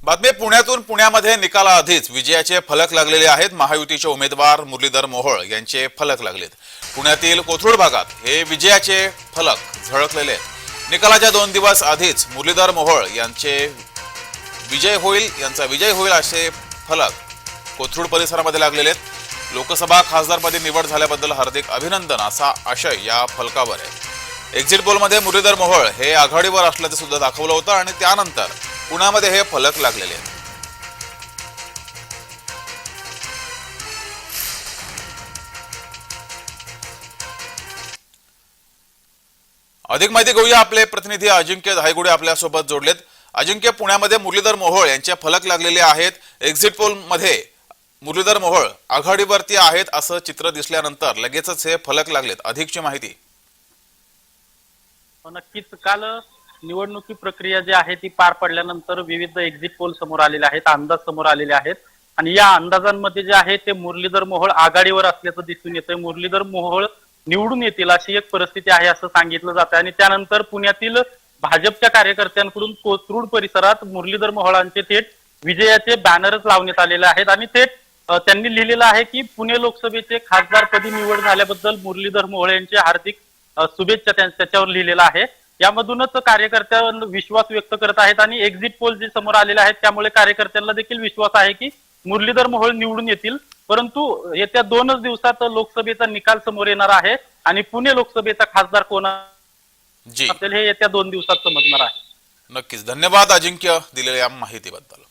बातमी पुण्यातून पुण्यामध्ये निकालाआधीच विजयाचे फलक लागलेले आहेत। महायुतीचे उमेदवार मुरलीधर मोहोळ यांचे फलक लागलेत। पुण्यातील कोथरूड भागात हे विजयाचे फलक झळकलेले आहेत। निकालाच्या 2 दिवस आधीच मुरलीधर मोहोळ यांचा विजय होईल असे फलक कोथरूड परिसरामध्ये लागलेले आहेत। लोकसभा खासदारपदी निवड झाल्याबद्दल हार्दिक अभिनंदन असा आशय या फलकावर आहे। एक्झिट पोलमध्ये मुरलीधर मोहोळ हे आघाडीवर असल्याचे सुद्धा दाखवलं होतं आणि त्यानंतर पुण्यामध्ये हे फलक लागलेले आहेत। अधिक माहिती घेऊया, आपले प्रतिनिधी अजिंक्य धायगुडे आपल्या सोबत जोडलेत। अजिंक्य, पुण्यामध्ये मुरलीधर मोहोळ यांचे फलक लागलेले आहेत। एक्झिट पोल मध्ये मुरलीधर मोहोळ आघाडीवरती आहेत असं चित्र दिसल्यानंतर लगेचच हे फलक लागलेत। अधिकची माहिती। नक्कीच काल निवडणुकी प्रक्रिया जी आहे ती पार पडल्यानंतर विविध एक्झिट पोल समोर आलेले आहेत, अंदाज समोर आलेले आहेत आणि या अंदाजांमध्ये जे आहे ते मुरलीधर मोहोळ आघाडीवर असल्याचं दिसून येतंय। मुरलीधर मोहोळ निवडून येतील अशी एक परिस्थिती आहे असं सांगितलं जातं आणि त्यानंतर पुण्यातील भाजपच्या कार्यकर्त्यांकडून कोथरूड परिसरात मुरलीधर मोहोळांचे थेट विजयाचे बॅनरच लावण्यात आलेले आहेत आणि थेट त्यांनी लिहिलेलं आहे की पुणे लोकसभेचे खासदारपदी निवड झाल्याबद्दल मुरलीधर मोहोळ यांचे हार्दिक शुभेच्छा त्याच्यावर लिहिलेला आहे। यामधूनच कार्यकर्त्यांवर विश्वास व्यक्त करत आहेत आणि एक्झिट पोल जे समोर आलेले आहेत त्यामुळे कार्यकर्त्यांना देखील विश्वास आहे की मुरलीधर मोहोळ निवडून येतील। परंतु येत्या 2च दिवसात लोकसभेचा निकाल समोर येणार आहे आणि पुणे लोकसभेचा खासदार कोण असेल हे येत्या 2 दिवसात समजणार आहे। नक्कीच, धन्यवाद अजिंक्य दिलेल्या माहितीबद्दल।